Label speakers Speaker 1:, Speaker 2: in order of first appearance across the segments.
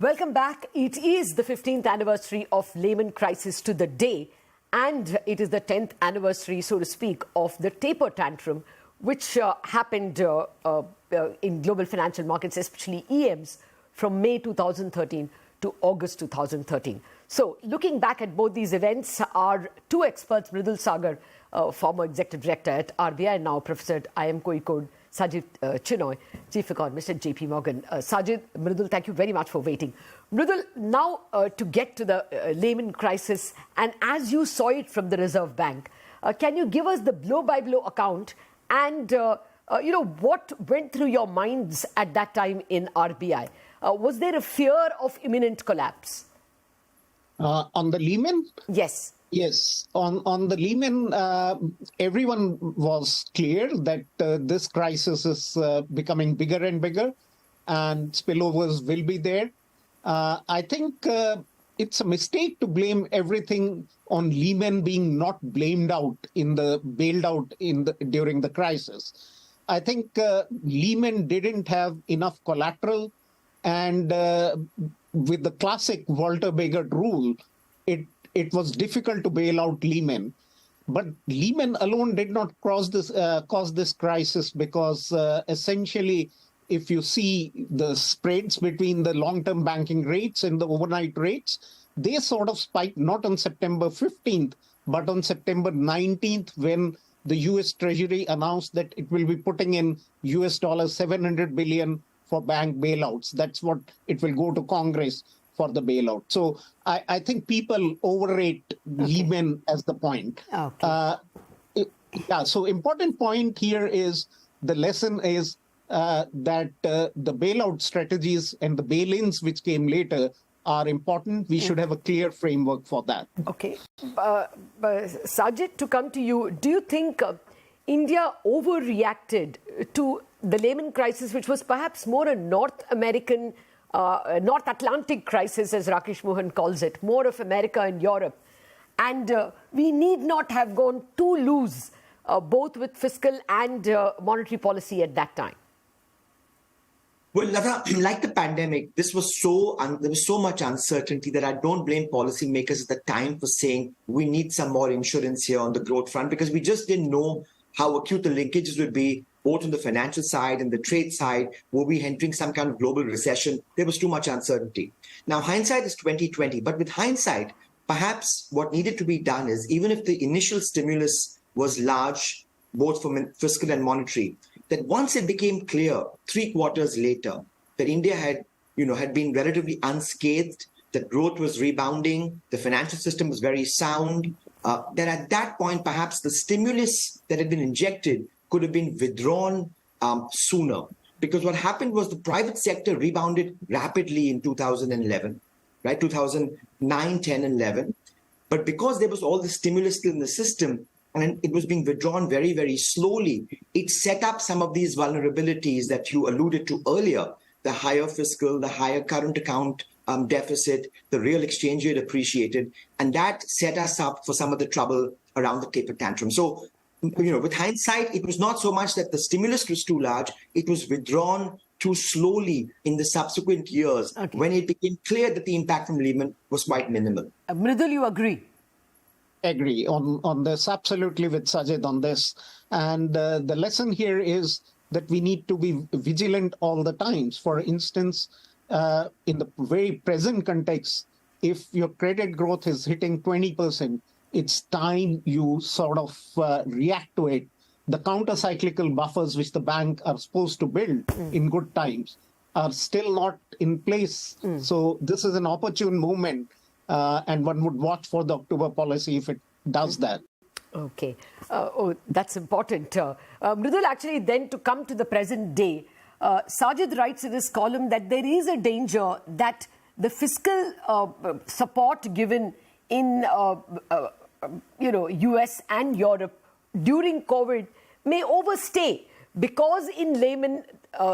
Speaker 1: Welcome back. It is the 15th anniversary of Lehman crisis to the day, and it is the 10th anniversary, so to speak, of the Taper Tantrum, which happened in global financial markets, especially EMs, from May 2013 to August 2013. So, looking back at both these events, our two experts, Mridul Saggar, former executive director at RBI, and now professor at Kozhikode, Sajjid Chinoy, chief economist at JPMorgan. Sajjid, Mridul, thank you very much for waiting. Mridul, now to get to the Lehman crisis, and as you saw it from the Reserve Bank, can you give us the blow-by-blow account and what went through your minds at that time in RBI? Was there a fear of imminent collapse?
Speaker 2: On the Lehman?
Speaker 1: Yes.
Speaker 2: Yes. On the Lehman, everyone was clear that this crisis is becoming bigger and bigger, and spillovers will be there. I think it's a mistake to blame everything on Lehman being not bailed out during the crisis. I think Lehman didn't have enough collateral, and with the classic Walter Begert rule, it was difficult to bail out Lehman. But Lehman alone did not cause this crisis because essentially, if you see the spreads between the long-term banking rates and the overnight rates, they sort of spiked not on September 15th, but on September 19th, when the US Treasury announced that it will be putting in US dollars 700 billion for bank bailouts. That's what it will go to Congress for the bailout. So I think people overrate Lehman as the point. So important point here is the lesson is that the bailout strategies and the bail-ins which came later are important. We should have a clear framework for that.
Speaker 1: Okay. Sajjid, to come to you, do you think India overreacted to the Lehman crisis, which was perhaps more a North Atlantic crisis, as Rakesh Mohan calls it, more of America and Europe? And we need not have gone too loose, both with fiscal and monetary policy at that time.
Speaker 3: Well, Latha, like the pandemic, there was so much uncertainty that I don't blame policymakers at the time for saying we need some more insurance here on the growth front, because we just didn't know how acute the linkages would be, both on the financial side and the trade side. Were we entering some kind of global recession? There was too much uncertainty. Now, hindsight is 2020, but with hindsight, perhaps what needed to be done is, even if the initial stimulus was large, both from fiscal and monetary, that once it became clear 3 quarters later that India had been relatively unscathed, that growth was rebounding, the financial system was very sound, that at that point, perhaps the stimulus that had been injected could have been withdrawn sooner. Because what happened was the private sector rebounded rapidly in 2011, right? 2009, 10, and 11. But because there was all the stimulus still in the system, and it was being withdrawn very, very slowly, it set up some of these vulnerabilities that you alluded to earlier: the higher fiscal, the higher current account deficit, the real exchange rate appreciated, and that set us up for some of the trouble around the taper tantrum. So, with hindsight, it was not so much that the stimulus was too large, it was withdrawn too slowly in the subsequent years when it became clear that the impact from Lehman was quite minimal.
Speaker 1: Mridul, you agree?
Speaker 2: Agree on this, absolutely, with Sajjid on this. And the lesson here is that we need to be vigilant all the times. For instance, in the very present context, if your credit growth is hitting 20%, it's time you sort of react to it. The counter-cyclical buffers which the bank are supposed to build in good times are still not in place. So this is an opportune moment, and one would watch for the October policy if it does that.
Speaker 1: Okay. That's important. Mridul, actually, then to come to the present day, Sajjid writes in his column that there is a danger that the fiscal support given in US and Europe during COVID may overstay, because in Lehman,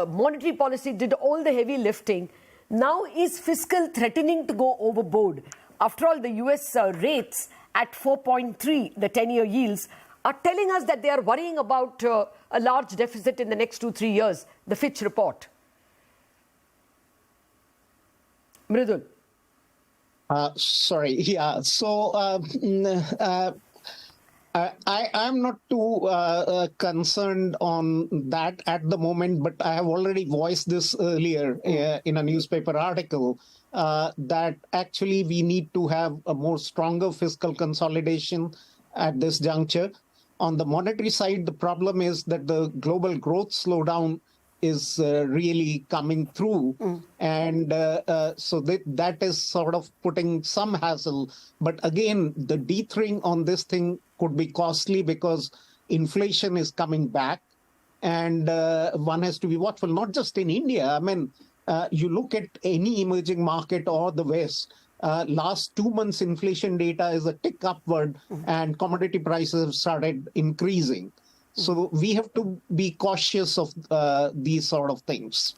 Speaker 1: monetary policy did all the heavy lifting. Now is fiscal threatening to go overboard? After all, the US rates at 4.3, the 10-year yields, are telling us that they are worrying about a large deficit in the next 2-3 years, the Fitch report. Mridul.
Speaker 2: Sorry. Yeah. So I'm not too concerned on that at the moment, but I have already voiced this earlier in a newspaper article that actually we need to have a more stronger fiscal consolidation at this juncture. On the monetary side, the problem is that the global growth slowdown is really coming through. And so that is sort of putting some hassle. But again, the dithering on this thing could be costly because inflation is coming back. And one has to be watchful, not just in India. I mean, you look at any emerging market or the West, last 2 months inflation data is a tick upward and commodity prices have started increasing. So we have to be cautious of these sort of things.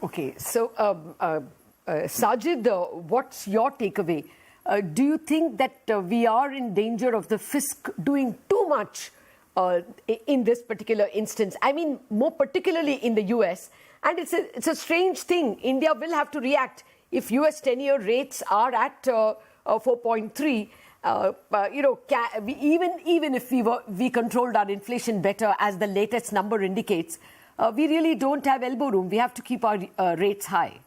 Speaker 1: Okay. So, Sajjid, what's your takeaway? Do you think that we are in danger of the fisc doing too much in this particular instance? I mean, more particularly in the US. And it's a strange thing. India will have to react if US 10-year rates are at 4.3. Even if we controlled our inflation better, as the latest number indicates, we really don't have elbow room. We have to keep our rates high.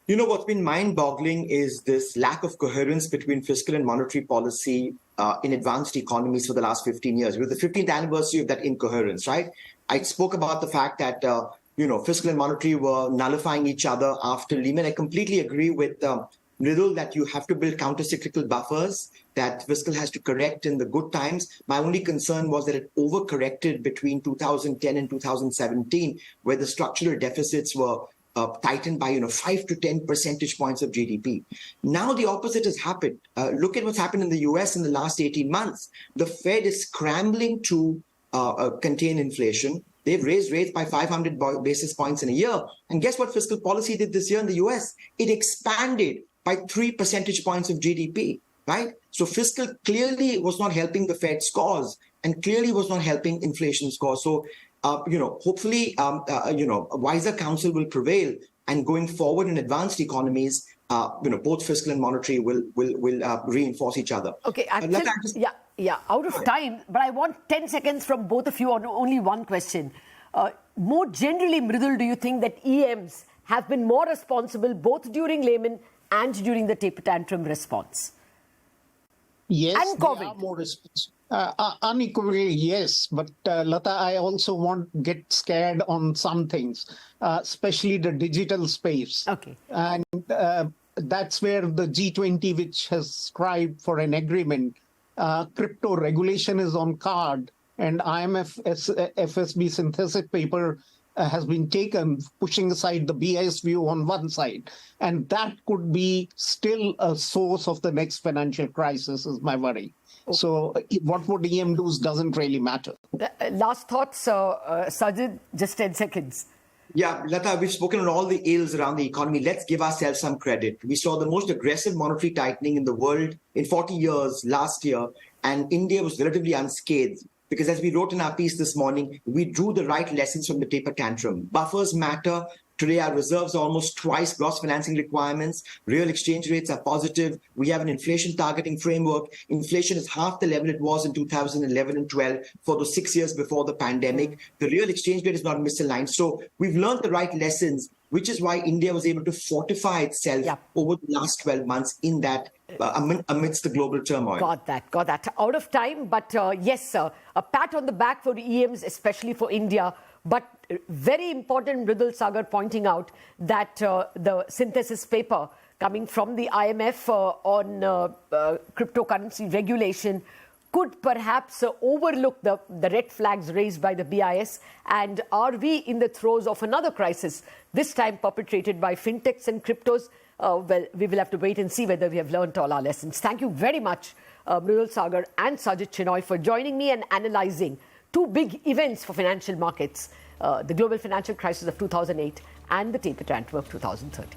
Speaker 3: You know, what's been mind-boggling is this lack of coherence between fiscal and monetary policy in advanced economies for the last 15 years. It was the 15th anniversary of that incoherence, right? I spoke about the fact that, fiscal and monetary were nullifying each other after Lehman. I completely agree with Mridul that you have to build counter-cyclical buffers, that fiscal has to correct in the good times. My only concern was that it overcorrected between 2010 and 2017, where the structural deficits were tightened by 5 to 10 percentage points of GDP. Now the opposite has happened. Look at what's happened in the US in the last 18 months. The Fed is scrambling to contain inflation. They've raised rates by 500 basis points in a year. And guess what fiscal policy did this year in the US? It expanded by 3 percentage points of GDP, right? So fiscal clearly was not helping the Fed scores and clearly was not helping inflation scores. So, hopefully, a wiser counsel will prevail. And going forward in advanced economies, both fiscal and monetary will reinforce each other.
Speaker 1: Okay, out of time, but I want 10 seconds from both of you on only one question. More generally, Mridul, do you think that EMs have been more responsible both during Lehman and during the taper tantrum response?
Speaker 2: Yes,
Speaker 1: and COVID.
Speaker 2: They are more responsible. Unequivocally, yes. But Latha, I also won't get scared on some things, especially the digital space.
Speaker 1: Okay.
Speaker 2: And that's where the G20, which has strived for an agreement, crypto regulation is on card, and IMF FSB synthesis paper has been taken, pushing aside the BIS view on one side. And that could be still a source of the next financial crisis, is my worry. Okay. So what would EM do doesn't really matter.
Speaker 1: Last thoughts, Sajjid, just 10 seconds.
Speaker 3: Yeah, Latha, we've spoken on all the ills around the economy. Let's give ourselves some credit. We saw the most aggressive monetary tightening in the world in 40 years last year, and India was relatively unscathed. Because as we wrote in our piece this morning, we drew the right lessons from the taper tantrum. Buffers matter. Today, our reserves are almost twice gross financing requirements. Real exchange rates are positive. We have an inflation targeting framework. Inflation is half the level it was in 2011 and 12 for the 6 years before the pandemic. The real exchange rate is not misaligned. So we've learned the right lessons, which is why India was able to fortify itself over the last 12 months in that amidst the global turmoil.
Speaker 1: Got that. Out of time, but yes, sir, a pat on the back for EMs, especially for India. But very important, Mridul Saggar pointing out that the synthesis paper coming from the IMF on cryptocurrency regulation could perhaps overlook the red flags raised by the BIS. And are we in the throes of another crisis, this time perpetrated by fintechs and cryptos? Well, we will have to wait and see whether we have learned all our lessons. Thank you very much, Mridul Saggar and Sajjid Chinoy, for joining me and analyzing two big events for financial markets, the global financial crisis of 2008 and the taper tantrum of 2013.